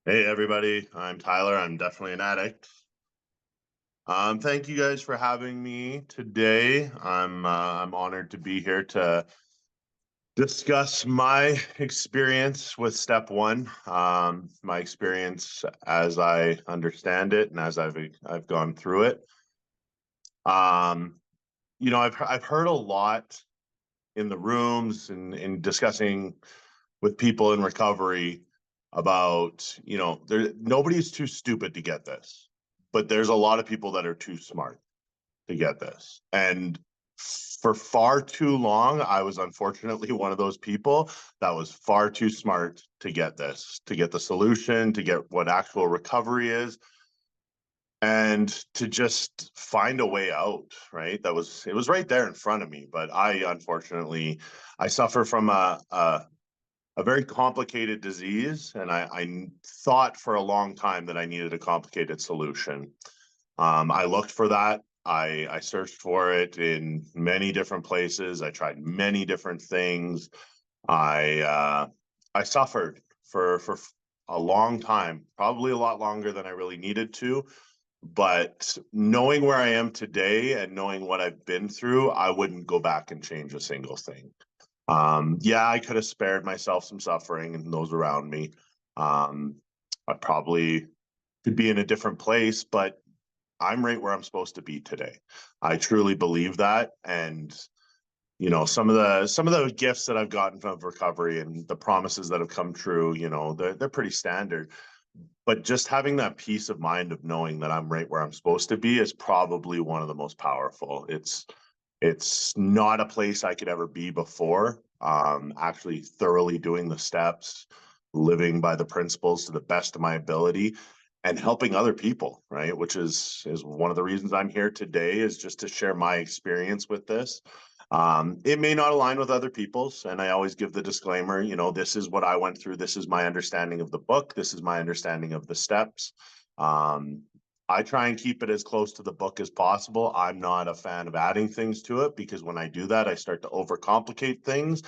Hey everybody, I'm Tyler. I'm definitely an addict. Thank you guys for having me today. I'm honored to be here to discuss my experience with step one. My experience as I understand it and as I've gone through it. Um, I've heard a lot in the rooms and in discussing with people in recovery about, nobody's too stupid to get this, but there's a lot of people that are too smart to get this. And for far too long, I was unfortunately one of those people that was far too smart to get this, to get the solution, to get what actual recovery is, and to just find a way out, right? It was right there in front of me. But I suffer from a very complicated disease, and I thought for a long time that I needed a complicated solution. I looked for that. I searched for it in many different places. I tried many different things. I I suffered for a long time, probably a lot longer than I really needed to. But knowing where I am today and knowing what I've been through, I wouldn't go back and change a single thing. Yeah, I could have spared myself some suffering and those around me. I probably could be in a different place, but I'm right where I'm supposed to be today. I truly believe that. And some of the gifts that I've gotten from recovery and the promises that have come true, they're pretty standard. But just having that peace of mind of knowing that I'm right where I'm supposed to be is probably one of the most powerful. It's not a place I could ever be before. Actually thoroughly doing the steps, living by the principles to the best of my ability, and helping other people, right? Which is one of the reasons I'm here today, is just to share my experience with this. It may not align with other people's, and I always give the disclaimer, this is what I went through. This is my understanding of the book. This is my understanding of the steps. Um, I try and keep it as close to the book as possible. I'm not a fan of adding things to it, because when I do that, I start to overcomplicate things.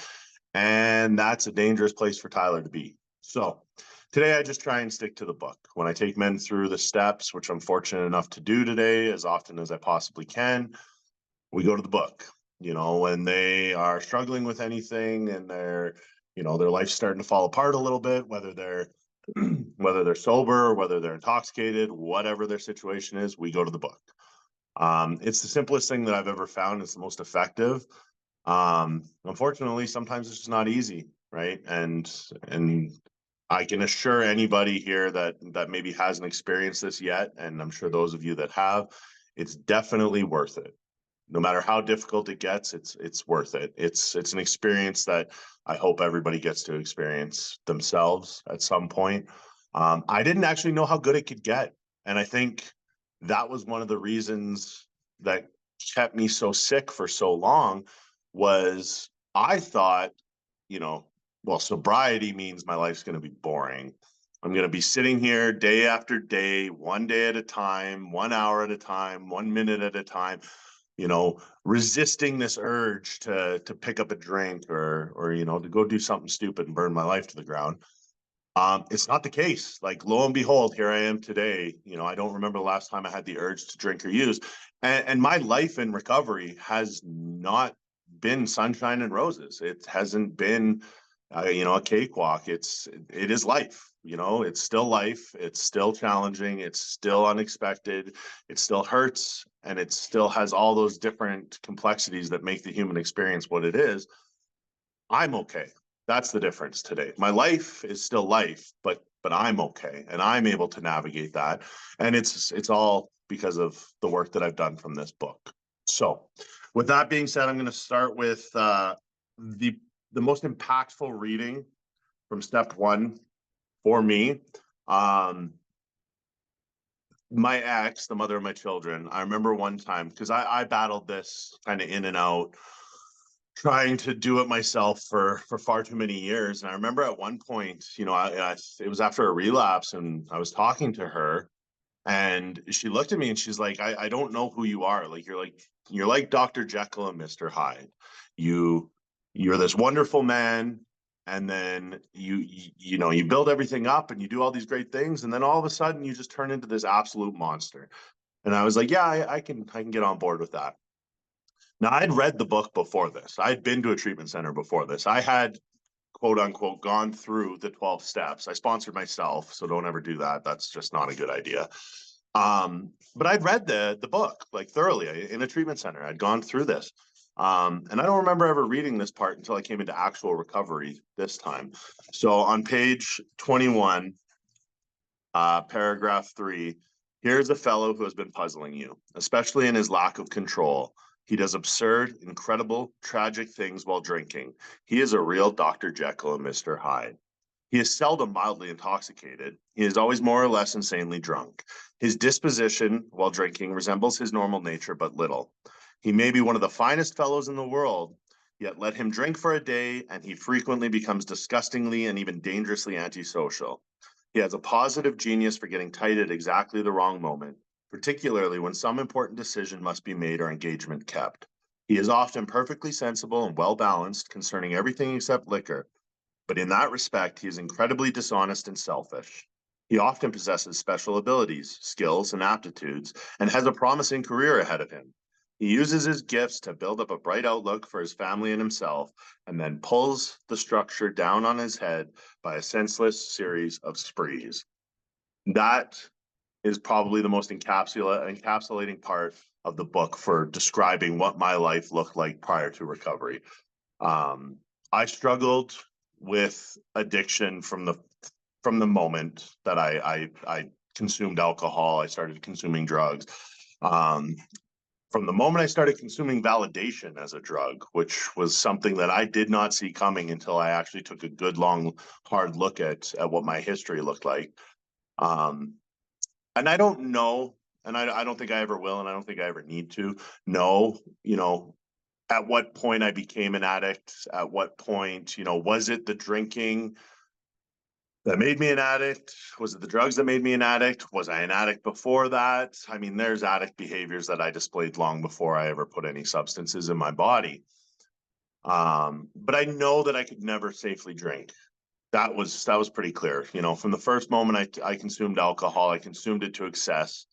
And that's a dangerous place for Tyler to be. So today, I just try and stick to the book. When I take men through the steps, which I'm fortunate enough to do today as often as I possibly can, we go to the book. When they are struggling with anything and their life's starting to fall apart a little bit, whether they're whether they're sober or whether they're intoxicated, whatever their situation is, we go to the book. It's the simplest thing that I've ever found. It's the most effective. Unfortunately, sometimes it's just not easy, right? And I can assure anybody here that maybe hasn't experienced this yet, and I'm sure those of you that have, it's definitely worth it. No matter how difficult it gets, it's worth it. It's an experience that I hope everybody gets to experience themselves at some point. I didn't actually know how good it could get, and I think that was one of the reasons that kept me so sick for so long. Was I thought, you know, well, sobriety means my life's going to be boring. I'm going to be sitting here day after day, one day at a time, 1 hour at a time, 1 minute at a time, resisting this urge to pick up a drink or to go do something stupid and burn my life to the ground. It's not the case. Like, lo and behold, here I am today. I don't remember the last time I had the urge to drink or use, and my life in recovery has not been sunshine and roses. It hasn't been, a cakewalk. It is life. It's still life. It's still challenging. It's still unexpected. It still hurts, and it still has all those different complexities that make the human experience what it is. I'm okay. That's the difference today. My life is still life, but I'm okay, and I'm able to navigate that. And it's all because of the work that I've done from this book. So, with that being said, I'm going to start with the the most impactful reading from step one for me. Um, my ex, the mother of my children, I remember one time, because I battled this kind of in and out, trying to do it myself for far too many years. And I remember at one point, it was after a relapse, and I was talking to her, and she looked at me and she's like, I don't know who you are. You're like Dr. Jekyll and Mr. Hyde. You you're this wonderful man, and then you build everything up and you do all these great things, and then all of a sudden you just turn into this absolute monster. And I was like, yeah, I can get on board with that. Now, I'd read the book before this. I'd been to a treatment center before this. I had, quote unquote, gone through the 12 steps. I sponsored myself, so don't ever do that. That's just not a good idea. But I'd read the book like thoroughly in a treatment center. I'd gone through this. And I don't remember ever reading this part until I came into actual recovery this time. So on page 21, paragraph 3, here's a fellow who has been puzzling you, especially in his lack of control. He does absurd, incredible, tragic things while drinking. He is a real Dr. Jekyll and Mr. Hyde. He is seldom mildly intoxicated. He is always more or less insanely drunk. His disposition while drinking resembles his normal nature but little. He may be one of the finest fellows in the world, yet let him drink for a day and he frequently becomes disgustingly and even dangerously antisocial. He has a positive genius for getting tight at exactly the wrong moment, particularly when some important decision must be made or engagement kept. He is often perfectly sensible and well balanced concerning everything except liquor, but in that respect, he is incredibly dishonest and selfish. He often possesses special abilities, skills, and aptitudes, and has a promising career ahead of him. He uses his gifts to build up a bright outlook for his family and himself, and then pulls the structure down on his head by a senseless series of sprees. That is probably the most encapsulating part of the book for describing what my life looked like prior to recovery. I struggled with addiction from the moment that I consumed alcohol. I started consuming drugs. From the moment I started consuming validation as a drug, which was something that I did not see coming until I actually took a good, long, hard look at what my history looked like. And I don't know, and I don't think I ever will, and I don't think I ever need to know, at what point I became an addict, at what point, was it the drinking that made me an addict? Was it the drugs that made me an addict? Was I an addict before that? I mean, there's addict behaviors that I displayed long before I ever put any substances in my body. But I know that I could never safely drink. That was pretty clear. From the first moment I consumed alcohol, I consumed it to excess.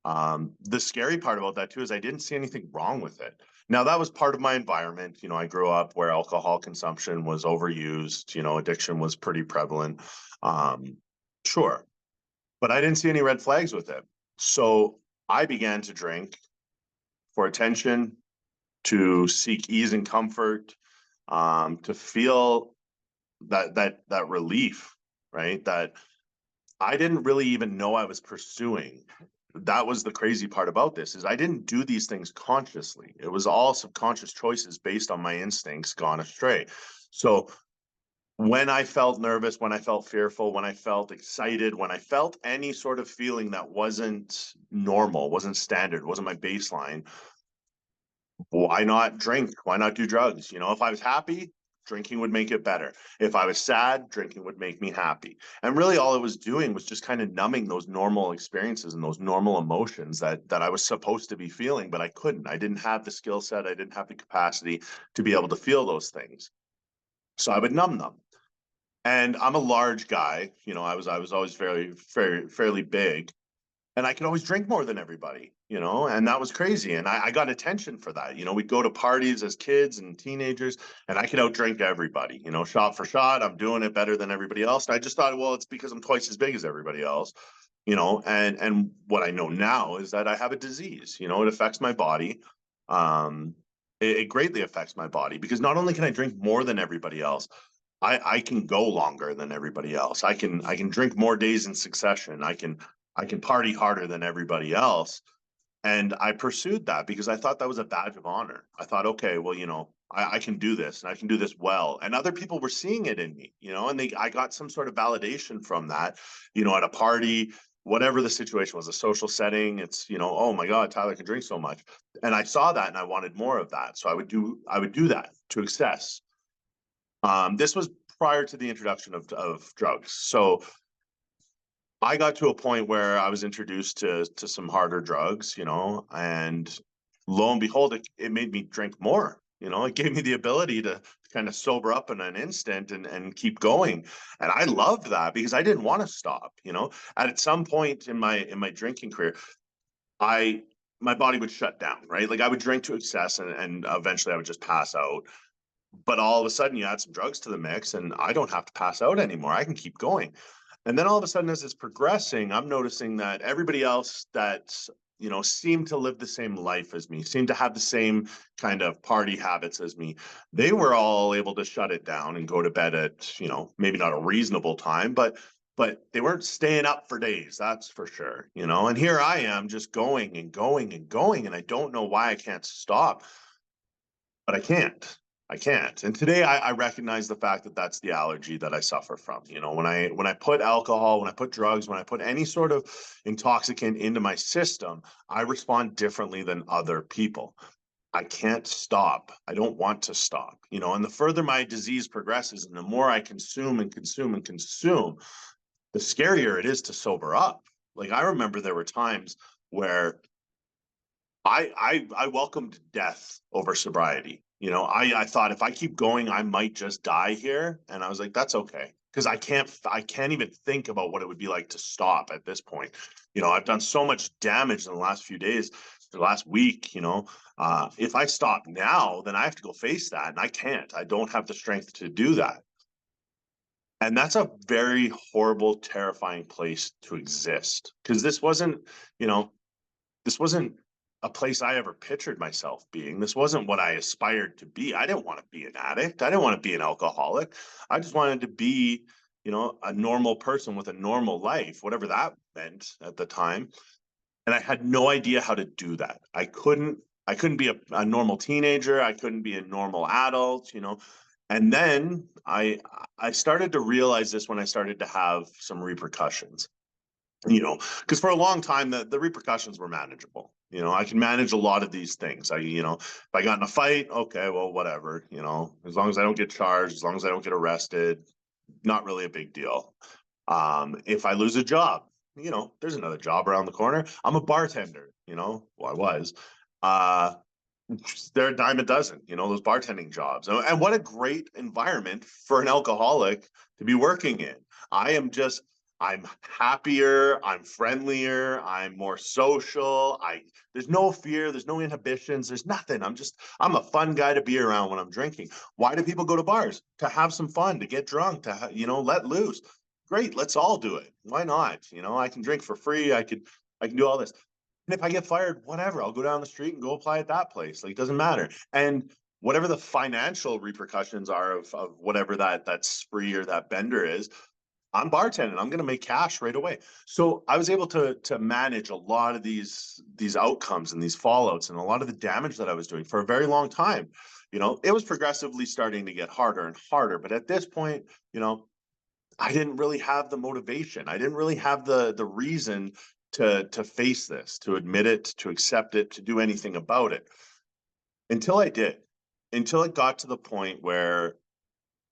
The scary part about that too is I didn't see anything wrong with it. Now, that was part of my environment. I grew up where alcohol consumption was overused, addiction was pretty prevalent. Sure. But I didn't see any red flags with it. So I began to drink for attention, to seek ease and comfort, to feel that relief, right? That I didn't really even know I was pursuing. That was the crazy part about this, is I didn't do these things consciously. It was all subconscious choices based on my instincts gone astray. So when I felt nervous, when I felt fearful, when I felt excited, when I felt any sort of feeling that wasn't normal, wasn't standard, wasn't my baseline, why not drink? Why not do drugs? If I was happy, drinking would make it better. If I was sad, drinking would make me happy. And really all it was doing was just kind of numbing those normal experiences and those normal emotions that I was supposed to be feeling, but I couldn't. I didn't have the skill set. I didn't have the capacity to be able to feel those things. So I would numb them. And I'm a large guy. I was always fairly big. And I could always drink more than everybody, and that was crazy. And I got attention for that. We'd go to parties as kids and teenagers, and I could outdrink everybody, shot for shot. I'm doing it better than everybody else. And I just thought, well, it's because I'm twice as big as everybody else, and what I know now is that I have a disease, it affects my body. It greatly affects my body because not only can I drink more than everybody else, I can go longer than everybody else. I can drink more days in succession. I can party harder than everybody else. And I pursued that because I thought that was a badge of honor. I thought, okay, well, I can do this and I can do this well. And other people were seeing it in me, and I got some sort of validation from that, at a party, whatever the situation was, a social setting. It's, oh my God, Tyler can drink so much. And I saw that and I wanted more of that. So I would do that to excess. This was prior to the introduction of drugs. So I got to a point where I was introduced to some harder drugs, and lo and behold, it made me drink more. It gave me the ability to kind of sober up in an instant and keep going. And I loved that because I didn't want to stop, you know. At some point in my drinking career, my body would shut down, right? Like I would drink to excess and eventually I would just pass out. But all of a sudden you add some drugs to the mix and I don't have to pass out anymore. I can keep going. And then all of a sudden, as it's progressing, I'm noticing that everybody else that, you know, seemed to live the same life as me, seemed to have the same kind of party habits as me, they were all able to shut it down and go to bed at, you know, maybe not a reasonable time, but they weren't staying up for days, that's for sure, you know. And here I am just going and going and going, and I don't know why I can't stop, but I can't. I can't. And today I recognize the fact that that's the allergy that I suffer from. You know, when I put alcohol, when I put drugs, when I put any sort of intoxicant into my system, I respond differently than other people. I can't stop. I don't want to stop. You know, and the further my disease progresses and the more I consume and consume and consume, the scarier it is to sober up. Like I remember there were times where I welcomed death over sobriety. You know, I thought if I keep going, I might just die here. And I was like, that's okay. Because I can't even think about what it would be like to stop at this point. You know, I've done so much damage in the last few days, the last week, you know. If I stop now, then I have to go face that. And I can't. I don't have the strength to do that. And that's a very horrible, terrifying place to exist. Because this wasn't, you know, this wasn't a place I ever pictured myself being. This wasn't what I aspired to be. I didn't want to be an addict. I didn't want to be an alcoholic. I just wanted to be, you know, a normal person with a normal life, whatever that meant at the time. And I had no idea how to do that. I couldn't be a normal teenager. I couldn't be a normal adult, you know. And then I started to realize this when I started to have some repercussions, you know, because for a long time the repercussions were manageable. You know, I can manage a lot of these things. You know, if I got in a fight, okay, well, whatever, you know, as long as I don't get charged, as long as I don't get arrested, not really a big deal. If I lose a job, you know, there's another job around the corner. I'm a bartender, you know, well, I was. Uh, they're a dime a dozen, you know, those bartending jobs. And what a great environment for an alcoholic to be working in. I am just, I'm happier, I'm friendlier, I'm more social. There's no fear, there's no inhibitions, there's nothing. I'm a fun guy to be around when I'm drinking. Why do people go to bars? To have some fun, to get drunk, to, you know, let loose. Great, let's all do it. Why not? You know, I can drink for free. I can do all this. And if I get fired, whatever, I'll go down the street and go apply at that place. Like, it doesn't matter. And whatever the financial repercussions are of whatever that spree or that bender is, I'm bartending. I'm going to make cash right away. So I was able to manage a lot of these outcomes and these fallouts and a lot of the damage that I was doing for a very long time. You know, it was progressively starting to get harder and harder. But at this point, you know, I didn't really have the motivation. I didn't really have the reason to face this, to admit it, to accept it, to do anything about it. Until I did. Until it got to the point where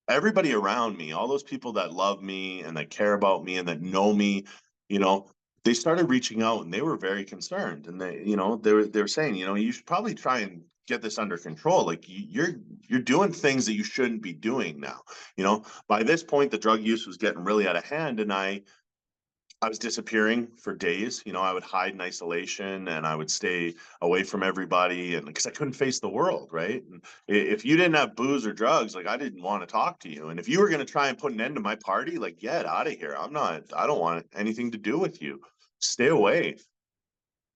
everybody around me, all those people that love me and that care about me and that know me, you know, they started reaching out and they were very concerned. And they, you know, they were saying, you know, you should probably try and get this under control. Like you're doing things that you shouldn't be doing now. You know, by this point, the drug use was getting really out of hand, and I was disappearing for days. You know, I would hide in isolation and I would stay away from everybody, and because I couldn't face the world, right? And if you didn't have booze or drugs, like I didn't want to talk to you. And if you were going to try and put an end to my party, like get out of here. I don't want anything to do with you. Stay away.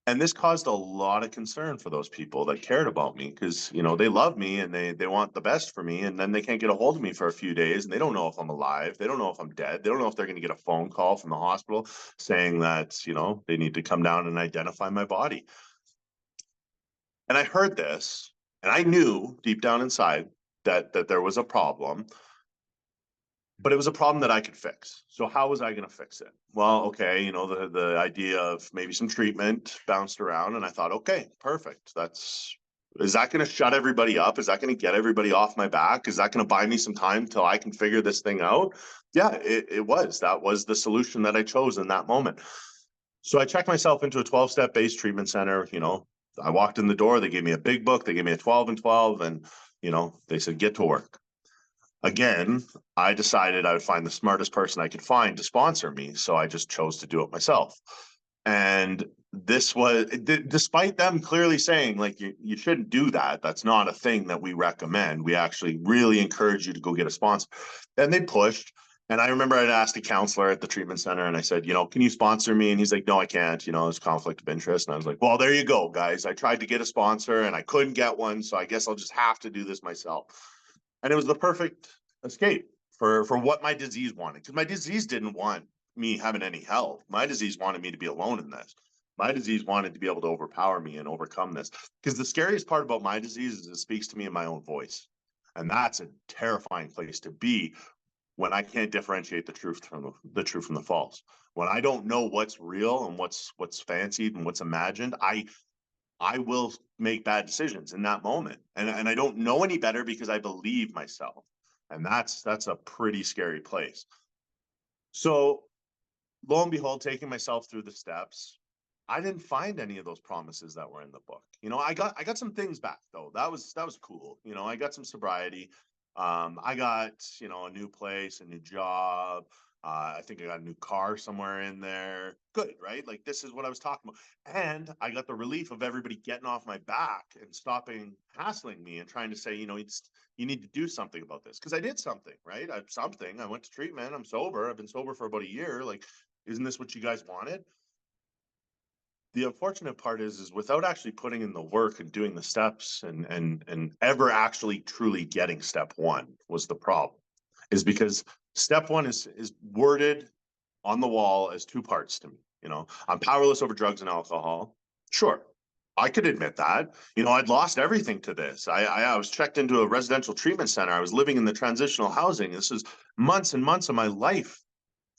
And this caused a lot of concern for those people that cared about me because, you know, they love me and they want the best for me. And then they can't get a hold of me for a few days and they don't know if I'm alive. They don't know if I'm dead. They don't know if they're going to get a phone call from the hospital saying that, you know, they need to come down and identify my body. And I heard this and I knew deep down inside that there was a problem, but it was a problem that I could fix. So how was I going to fix it? Well, okay, you know, the idea of maybe some treatment bounced around, and I thought, okay, perfect. Is that going to shut everybody up? Is that going to get everybody off my back? Is that going to buy me some time till I can figure this thing out? Yeah, it was. That was the solution that I chose in that moment. So I checked myself into a 12-step based treatment center. You know, I walked in the door, they gave me a big book, they gave me a 12 and 12, and, you know, they said, get to work. Again, I decided I would find the smartest person I could find to sponsor me. So I just chose to do it myself. And this was, despite them clearly saying, like, you shouldn't do that. That's not a thing that we recommend. We actually really encourage you to go get a sponsor. And they pushed. And I remember I'd asked a counselor at the treatment center and I said, can you sponsor me? And he's like, no, I can't. There's conflict of interest. And I was like, well, there you go, guys. I tried to get a sponsor and I couldn't get one. So I guess I'll just have to do this myself. And it was the perfect escape for what my disease wanted, because my disease didn't want me having any help. My disease wanted me to be alone in this. My disease wanted to be able to overpower me and overcome this. Because the scariest part about my disease is it speaks to me in my own voice. And that's a terrifying place to be when I can't differentiate the truth from the false. When I don't know what's real and what's fancied and what's imagined, I will make bad decisions in that moment. And I don't know any better because I believe myself. And that's a pretty scary place. So lo and behold, taking myself through the steps, I didn't find any of those promises that were in the book. I got some things back though. That was cool. I got some sobriety. I got, a new place, a new job. I think I got a new car somewhere in there. Good, right? Like, this is what I was talking about. And I got the relief of everybody getting off my back and stopping hassling me and trying to say, you need to do something about this. Because I did something, right? I went to treatment. I'm sober. I've been sober for about a year. Like, isn't this what you guys wanted? The unfortunate part is without actually putting in the work and doing the steps and ever actually truly getting step one was the problem. Is because step one is worded on the wall as two parts to me. I'm powerless over drugs and alcohol. Sure, I could admit that. I'd lost everything to this. I was checked into a residential treatment center. I was living in the transitional housing. This is months and months of my life.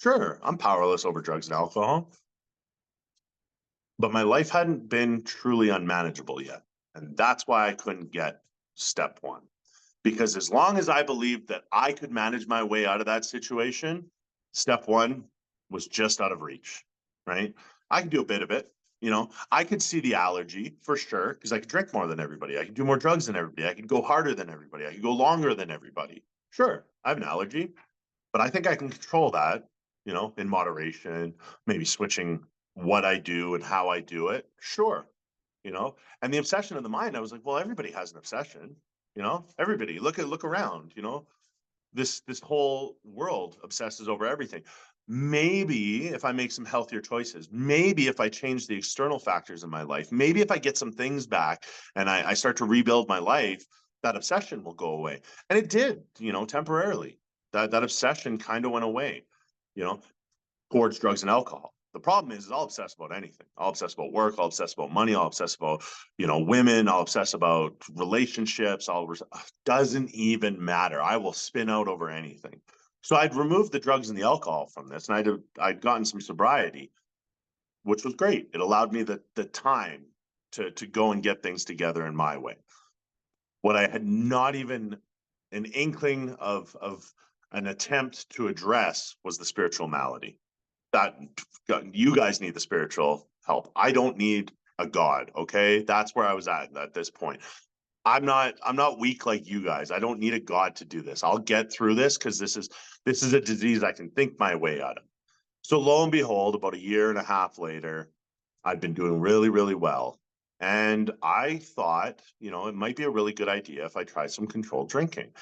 Sure, I'm powerless over drugs and alcohol. But my life hadn't been truly unmanageable yet. And that's why I couldn't get step one. Because as long as I believed that I could manage my way out of that situation, step one was just out of reach, right? I could do a bit of it. I could see the allergy for sure, because I could drink more than everybody. I could do more drugs than everybody. I could go harder than everybody. I could go longer than everybody. Sure, I have an allergy, but I think I can control that, in moderation, maybe switching what I do and how I do it. Sure. And the obsession of the mind, I was like, well, everybody has an obsession, everybody look around, this whole world obsesses over everything. Maybe if I make some healthier choices, maybe if I change the external factors in my life, maybe if I get some things back and I start to rebuild my life, that obsession will go away. And it did, temporarily. That obsession kind of went away, you know, towards drugs and alcohol. The problem is I'll obsess about anything. I'll obsess about work. I'll obsess about money. I'll obsess about, women. I'll obsess about relationships. Doesn't even matter. I will spin out over anything. So I'd removed the drugs and the alcohol from this, and I'd gotten some sobriety, which was great. It allowed me the time to go and get things together in my way. What I had not even an inkling of an attempt to address was the spiritual malady. That you guys need the spiritual help. I don't need a God. Okay. That's where I was at this point. I'm not weak like you guys. I don't need a God to do this. I'll get through this because this is a disease I can think my way out of. So lo and behold, about a year and a half later, I'd been doing really, really well. And I thought, it might be a really good idea if I try some controlled drinking.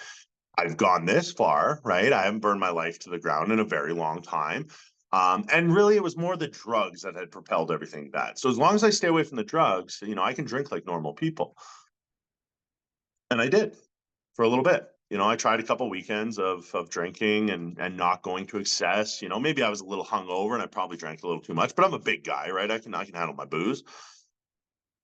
I've gone this far, right? I haven't burned my life to the ground in a very long time. And really, it was more the drugs that had propelled everything bad. So as long as I stay away from the drugs, I can drink like normal people. And I did for a little bit. I tried a couple weekends of drinking and not going to excess. Maybe I was a little hungover and I probably drank a little too much, but I'm a big guy, right? I can handle my booze.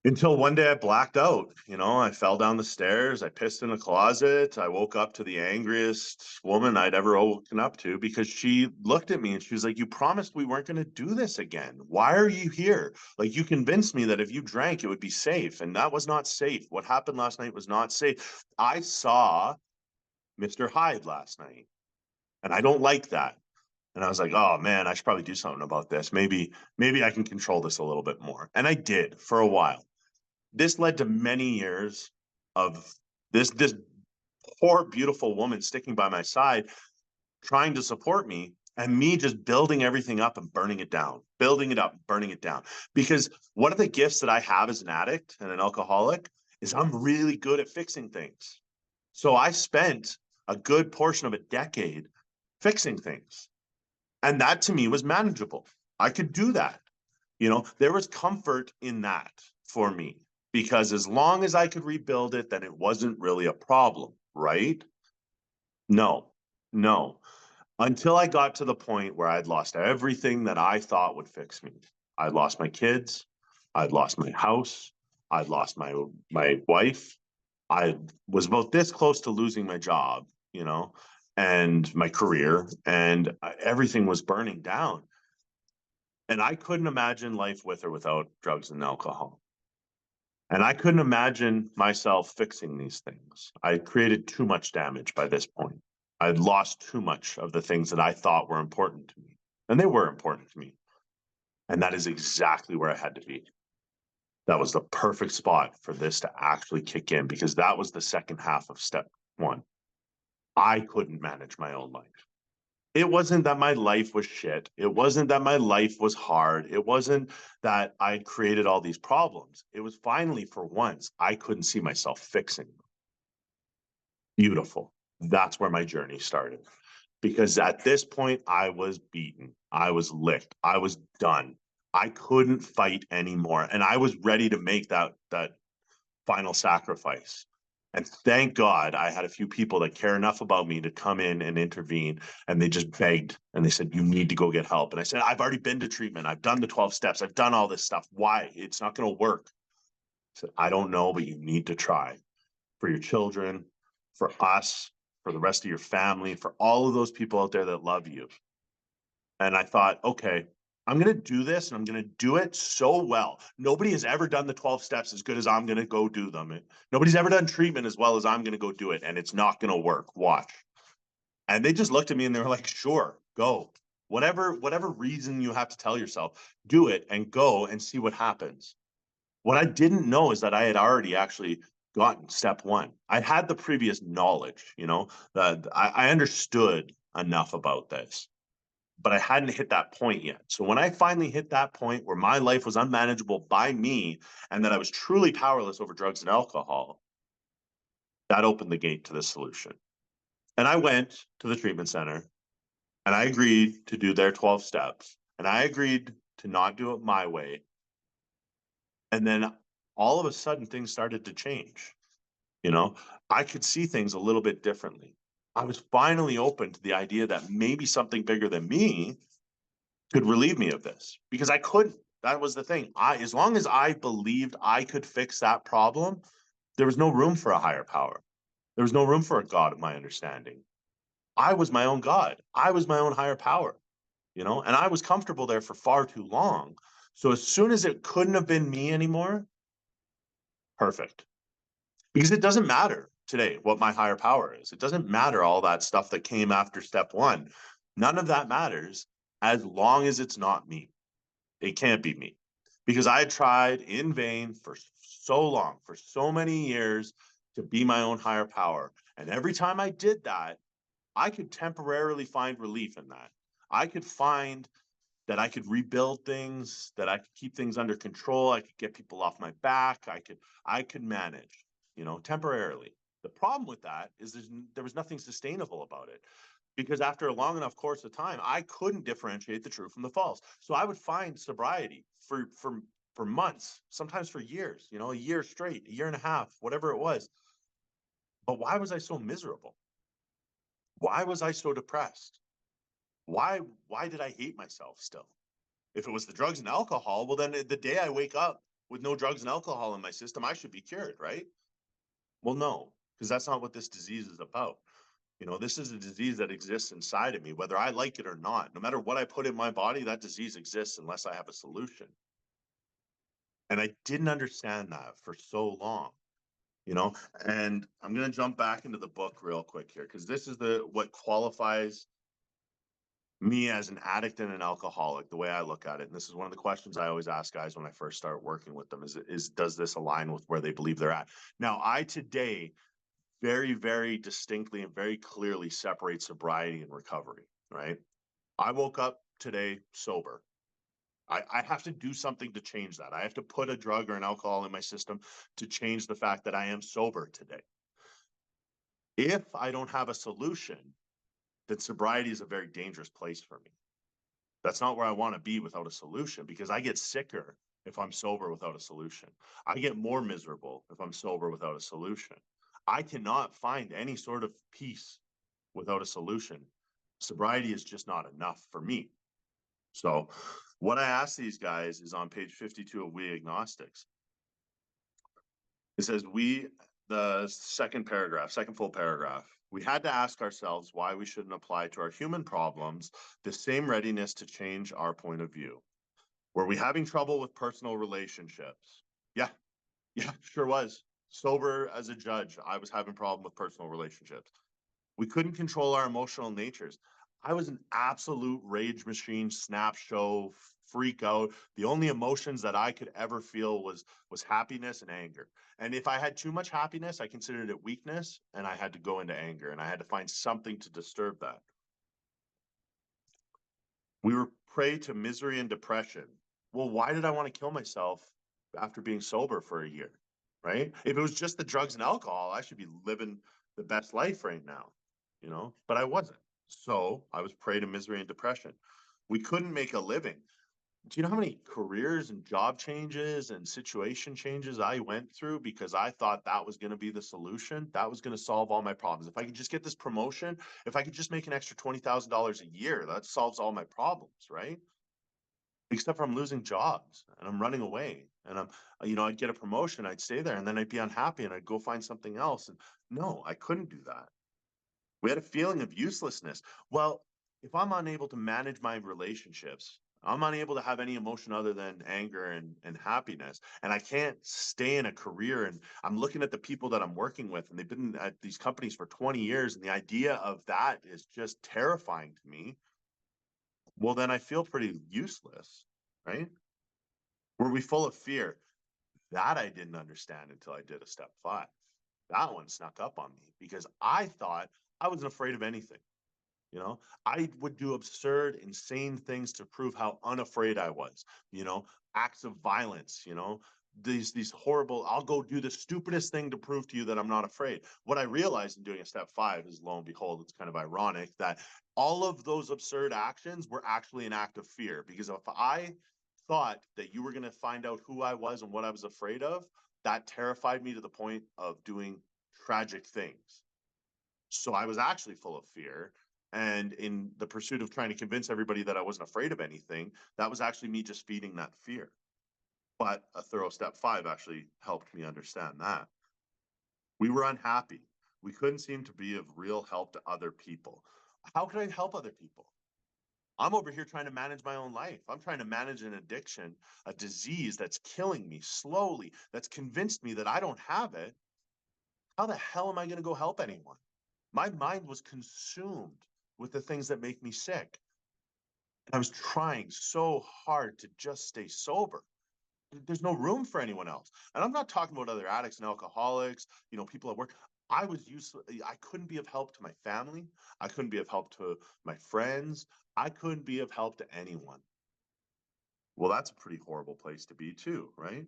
Until one day I blacked out. I fell down the stairs. I pissed in a closet. I woke up to the angriest woman I'd ever woken up to because she looked at me and she was like, you promised we weren't going to do this again. Why are you here? Like, you convinced me that if you drank, it would be safe. And that was not safe. What happened last night was not safe. I saw Mr. Hyde last night and I don't like that. And I was like, oh man, I should probably do something about this. Maybe I can control this a little bit more. And I did for a while. This led to many years of this poor, beautiful woman sticking by my side, trying to support me, and me just building everything up and burning it down, building it up, burning it down. Because one of the gifts that I have as an addict and an alcoholic is I'm really good at fixing things. So I spent a good portion of a decade fixing things. And that to me was manageable. I could do that. There was comfort in that for me because as long as I could rebuild it, then it wasn't really a problem, right? No, no. Until I got to the point where I'd lost everything that I thought would fix me. I'd lost my kids. I'd lost my house. I'd lost my wife. I was about this close to losing my job, and my career, and everything was burning down. And I couldn't imagine life with or without drugs and alcohol. And I couldn't imagine myself fixing these things. I created too much damage by this point. I'd lost too much of the things that I thought were important to me. And they were important to me. And that is exactly where I had to be. That was the perfect spot for this to actually kick in because that was the second half of step one. I couldn't manage my own life. It wasn't that my life was shit. It wasn't that my life was hard. It wasn't that I created all these problems. It was finally, for once, I couldn't see myself fixing them. Beautiful. That's where my journey started. Because at this point, I was beaten. I was licked. I was done. I couldn't fight anymore. And I was ready to make that final sacrifice. And thank God I had a few people that care enough about me to come in and intervene. And they just begged and they said, you need to go get help. And I said, I've already been to treatment. I've done the 12 steps. I've done all this stuff. Why? It's not going to work. I said, I don't know, but you need to try for your children, for us, for the rest of your family, for all of those people out there that love you. And I thought, okay, I'm going to do this and I'm going to do it so well. Nobody has ever done the 12 steps as good as I'm going to go do them. Nobody's ever done treatment as well as I'm going to go do it. And it's not going to work. Watch. And they just looked at me and they were like, sure, go. Whatever reason you have to tell yourself, do it and go and see what happens. What I didn't know is that I had already actually gotten step one. I had the previous knowledge, that I understood enough about this, but I hadn't hit that point yet. So when I finally hit that point where my life was unmanageable by me and that I was truly powerless over drugs and alcohol, that opened the gate to the solution. And I went to the treatment center and I agreed to do their 12 steps and I agreed to not do it my way. And then all of a sudden things started to change. I could see things a little bit differently. I was finally open to the idea that maybe something bigger than me could relieve me of this because I couldn't. That was the thing. As long as I believed I could fix that problem, there was no room for a higher power. There was no room for a God of my understanding. I was my own God. I was my own higher power, and I was comfortable there for far too long. So as soon as it couldn't have been me anymore, perfect. Because it doesn't matter today what my higher power is. It doesn't matter all that stuff that came after step one. None of that matters as long as it's not me. It can't be me. Because I tried in vain for so long, for so many years, to be my own higher power. And every time I did that, I could temporarily find relief in that. I could find that I could rebuild things, that I could keep things under control. I could get people off my back. I could manage, temporarily. The problem with that is there was nothing sustainable about it because after a long enough course of time, I couldn't differentiate the true from the false. So I would find sobriety for months, sometimes for years, a year straight, a year and a half, whatever it was. But why was I so miserable? Why was I so depressed? Why did I hate myself still? If it was the drugs and alcohol, well, then the day I wake up with no drugs and alcohol in my system, I should be cured, right? Well, no, because that's not what this disease is about. This is a disease that exists inside of me, whether I like it or not. No matter what I put in my body, that disease exists unless I have a solution. And I didn't understand that for so long, and I'm going to jump back into the book real quick here, because this is what qualifies me as an addict and an alcoholic, the way I look at it. And this is one of the questions I always ask guys when I first start working with them is does this align with where they believe they're at? Now, I today very, very distinctly and very clearly separates sobriety and recovery, right? I woke up today sober. I have to do something to change that. I have to put a drug or an alcohol in my system to change the fact that I am sober today. If I don't have a solution, then sobriety is a very dangerous place for me. That's not where I want to be without a solution, because I get sicker if I'm sober without a solution. I get more miserable if I'm sober without a solution. I cannot find any sort of peace without a solution. Sobriety is just not enough for me. So what I ask these guys is on page 52 of We Agnostics. It says, the second paragraph, second full paragraph, we had to ask ourselves why we shouldn't apply to our human problems the same readiness to change our point of view. Were we having trouble with personal relationships? Yeah, sure was. Sober as a judge, I was having problem with personal relationships. We couldn't control our emotional natures. I was an absolute rage machine, snap show, freak out. The only emotions that I could ever feel was happiness and anger. And if I had too much happiness, I considered it weakness, and I had to go into anger, and I had to find something to disturb that. We were prey to misery and depression. Well, why did I want to kill myself after being sober for a year? Right? If it was just the drugs and alcohol, I should be living the best life right now, but I wasn't. So I was prey to misery and depression. We couldn't make a living. Do you know how many careers and job changes and situation changes I went through because I thought that was going to be the solution? That was going to solve all my problems. If I could just get this promotion, if I could just make an extra $20,000 a year, that solves all my problems, right? Except for I'm losing jobs and I'm running away, and I'd get a promotion, I'd stay there, and then I'd be unhappy and I'd go find something else. And no, I couldn't do that. We had a feeling of uselessness. Well, if I'm unable to manage my relationships, I'm unable to have any emotion other than anger and happiness, and I can't stay in a career. And I'm looking at the people that I'm working with, and they've been at these companies for 20 years, and the idea of that is just terrifying to me. Well, then I feel pretty useless, right? Were we full of fear? That I didn't understand until I did a step 5. That one snuck up on me because I thought I wasn't afraid of anything. I would do absurd, insane things to prove how unafraid I was, acts of violence, these horrible, I'll go do the stupidest thing to prove to you that I'm not afraid. What I realized in doing a step 5 is, lo and behold, it's kind of ironic that all of those absurd actions were actually an act of fear. Because if I thought that you were going to find out who I was and what I was afraid of, that terrified me to the point of doing tragic things. So I was actually full of fear. And in the pursuit of trying to convince everybody that I wasn't afraid of anything, that was actually me just feeding that fear. But a thorough step 5 actually helped me understand that. We were unhappy. We couldn't seem to be of real help to other people. How could I help other people? I'm over here trying to manage my own life. I'm trying to manage an addiction, a disease that's killing me slowly, that's convinced me that I don't have it. How the hell am I going to go help anyone? My mind was consumed with the things that make me sick. I was trying so hard to just stay sober. There's no room for anyone else. And I'm not talking about other addicts and alcoholics, people at work. I was useless. I couldn't be of help to my family. I couldn't be of help to my friends. I couldn't be of help to anyone. Well, that's a pretty horrible place to be too, right?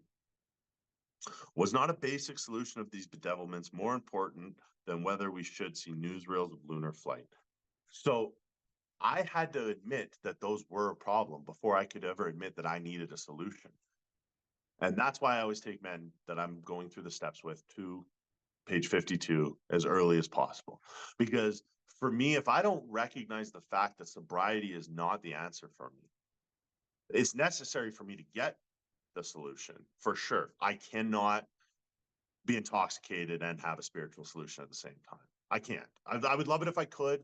Was not a basic solution of these bedevilments more important than whether we should see newsreels of lunar flight? So I had to admit that those were a problem before I could ever admit that I needed a solution. And that's why I always take men that I'm going through the steps with to page 52 as early as possible. Because for me, if I don't recognize the fact that sobriety is not the answer for me, it's necessary for me to get the solution for sure. I cannot be intoxicated and have a spiritual solution at the same time. I can't. I would love it if I could,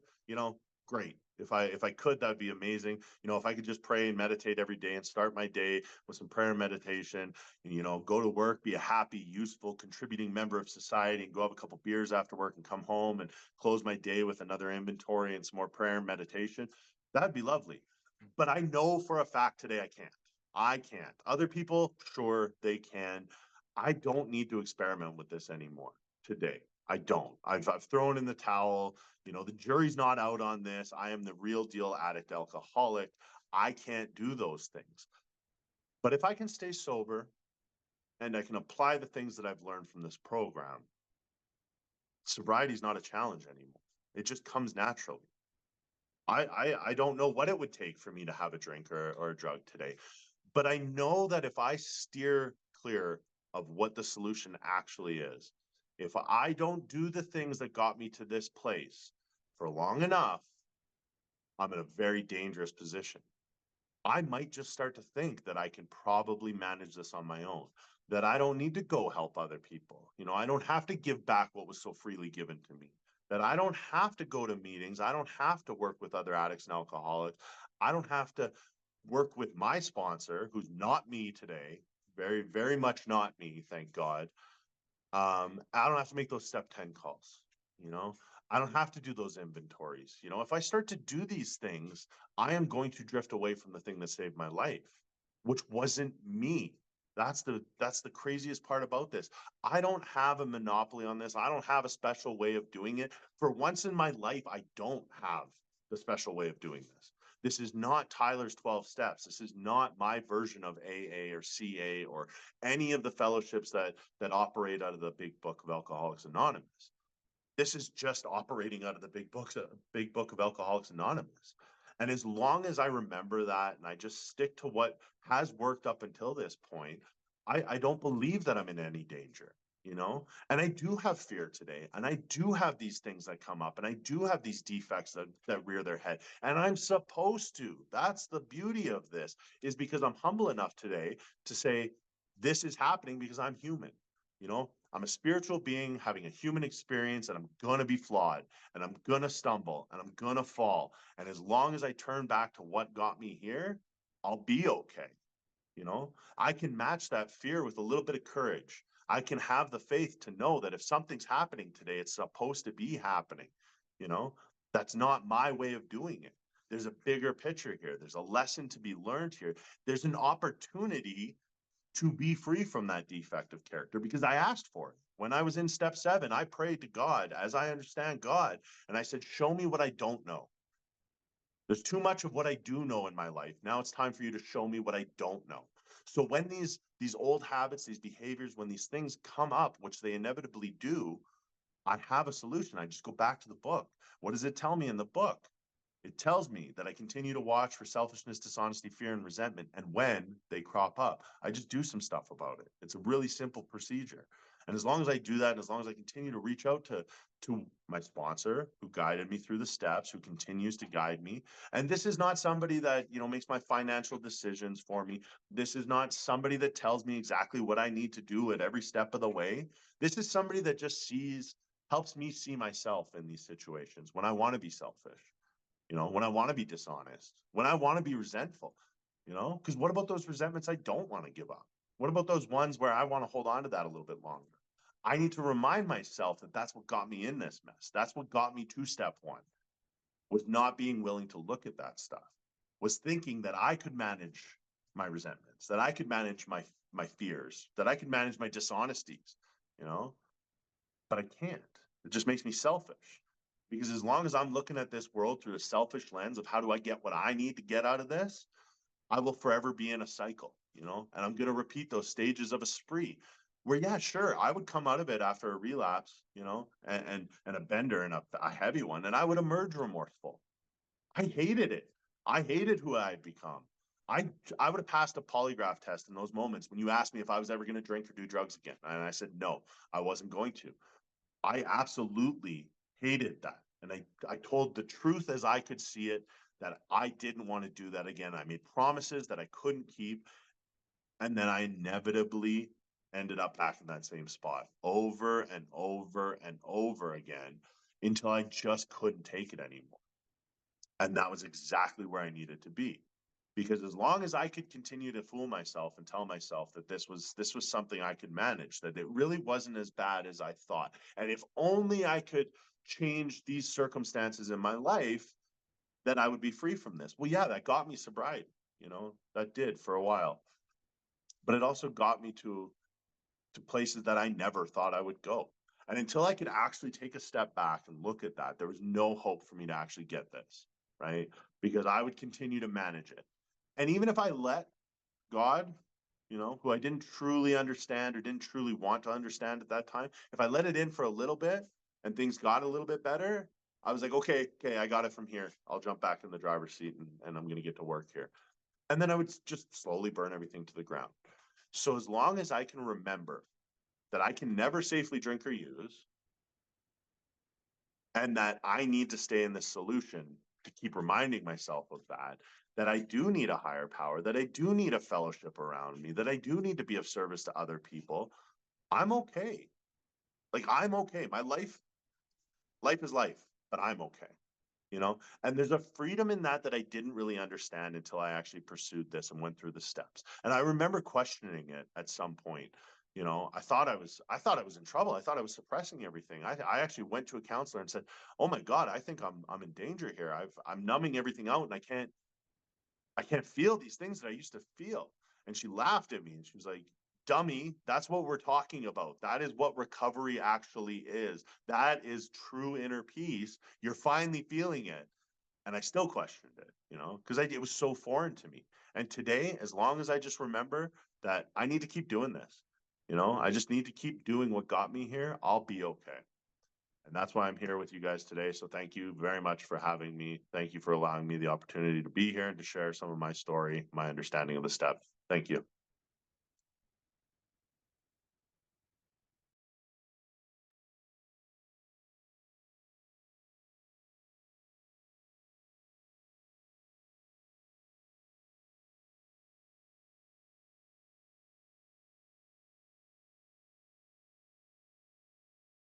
great. If I could, that'd be amazing. If I could just pray and meditate every day and start my day with some prayer and meditation, and, go to work, be a happy, useful, contributing member of society, and go have a couple beers after work and come home and close my day with another inventory and some more prayer and meditation, that'd be lovely. But I know for a fact today I can't. I can't. Other people, sure, they can. I don't need to experiment with this anymore today. I don't. I've thrown in the towel. You know, the jury's not out on this. I am the real deal addict alcoholic. I can't do those things. But if I can stay sober and I can apply the things that I've learned from this program, sobriety is not a challenge anymore. It just comes naturally. I don't know what it would take for me to have a drink or a drug today, but I know that if I steer clear of what the solution actually is, if I don't do the things that got me to this place for long enough, I'm in a very dangerous position. I might just start to think that I can probably manage this on my own, that I don't need to go help other people. You know, I don't have to give back what was so freely given to me, that I don't have to go to meetings. I don't have to work with other addicts and alcoholics. I don't have to work with my sponsor, who's not me today, very, very much not me, thank God. I don't have to make those step 10 calls, you know, I don't have to do those inventories. You know, if I start to do these things, I am going to drift away from the thing that saved my life, which wasn't me. That's the craziest part about this. I don't have a monopoly on this. I don't have a special way of doing it. For once in my life, I don't have the special way of doing this. This is not Tyler's 12 steps. This is not my version of AA or CA or any of the fellowships that operate out of the big book of Alcoholics Anonymous. This is just operating out of the big book of Alcoholics Anonymous. And as long as I remember that and I just stick to what has worked up until this point, I don't believe that I'm in any danger, you know? And I do have fear today, and I do have these things that come up, and I do have these defects that rear their head. And I'm supposed to. That's the beauty of this, is because I'm humble enough today to say, this is happening because I'm human. You know, I'm a spiritual being having a human experience, and I'm going to be flawed, and I'm going to stumble, and I'm going to fall. And as long as I turn back to what got me here, I'll be okay. You know, I can match that fear with a little bit of courage. I can have the faith to know that if something's happening today, it's supposed to be happening. You know, that's not my way of doing it. There's a bigger picture here. There's a lesson to be learned here. There's an opportunity to be free from that defect of character because I asked for it. When I was in step 7, I prayed to God as I understand God. And I said, show me what I don't know. There's too much of what I do know in my life. Now it's time for you to show me what I don't know. So when these old habits, these behaviors, when these things come up, which they inevitably do, I have a solution. I just go back to the book. What does it tell me in the book? It tells me that I continue to watch for selfishness, dishonesty, fear, and resentment. And when they crop up, I just do some stuff about it. It's a really simple procedure. And as long as I do that, and as long as I continue to reach out to my sponsor who guided me through the steps, who continues to guide me, and this is not somebody that, you know, makes my financial decisions for me. This is not somebody that tells me exactly what I need to do at every step of the way. This is somebody that just helps me see myself in these situations when I want to be selfish. You know, when I want to be dishonest, when I want to be resentful, you know, because what about those resentments I don't want to give up? What about those ones where I want to hold on to that a little bit longer? I need to remind myself that that's what got me in this mess. That's what got me to step 1, was not being willing to look at that stuff, was thinking that I could manage my resentments, that I could manage my fears, that I could manage my dishonesties, you know, but I can't. It just makes me selfish. Because as long as I'm looking at this world through a selfish lens of how do I get what I need to get out of this, I will forever be in a cycle, you know, and I'm going to repeat those stages of a spree where, yeah, sure, I would come out of it after a relapse, you know, and a bender and a heavy one, and I would emerge remorseful. I hated it. I hated who I had become. I I would have passed a polygraph test in those moments when you asked me if I was ever going to drink or do drugs again. And I said, no, I wasn't going to. I absolutely hated that. And I told the truth as I could see it, that I didn't want to do that again. I made promises that I couldn't keep. And then I inevitably ended up back in that same spot over and over and over again until I just couldn't take it anymore. And that was exactly where I needed to be. Because as long as I could continue to fool myself and tell myself that this was something I could manage, that it really wasn't as bad as I thought, and if only I could change these circumstances in my life, then I would be free from this. Well, yeah, that got me sobriety, you know, that did for a while, but it also got me to places that I never thought I would go. And until I could actually take a step back and look at that, there was no hope for me to actually get this, right? Because I would continue to manage it. And even if I let God, you know, who I didn't truly understand or didn't truly want to understand at that time, if I let it in for a little bit and things got a little bit better, I was like, okay, I got it from here. I'll jump back in the driver's seat and I'm going to get to work here. And then I would just slowly burn everything to the ground. So as long as I can remember that I can never safely drink or use, and that I need to stay in the solution to keep reminding myself of that I do need a higher power, that I do need a fellowship around me, that I do need to be of service to other people, I'm okay. Like I'm okay. My life is life, but I'm okay. You know, and there's a freedom in that I didn't really understand until I actually pursued this and went through the steps. And I remember questioning it at some point. You know, I thought I was in trouble. I thought I was suppressing everything. I actually went to a counselor and said, "Oh my God, I think I'm in danger here. I'm numbing everything out, and I can't feel these things that I used to feel." And she laughed at me and she was like, "Dummy, that's what we're talking about. That is what recovery actually is. That is true inner peace. You're finally feeling it." And I still questioned it, you know, because it was so foreign to me. And today, as long as I just remember that I need to keep doing this, you know, I just need to keep doing what got me here, I'll be okay. And that's why I'm here with you guys today. So thank you very much for having me. Thank you for allowing me the opportunity to be here and to share some of my story, my understanding of the steps. Thank you.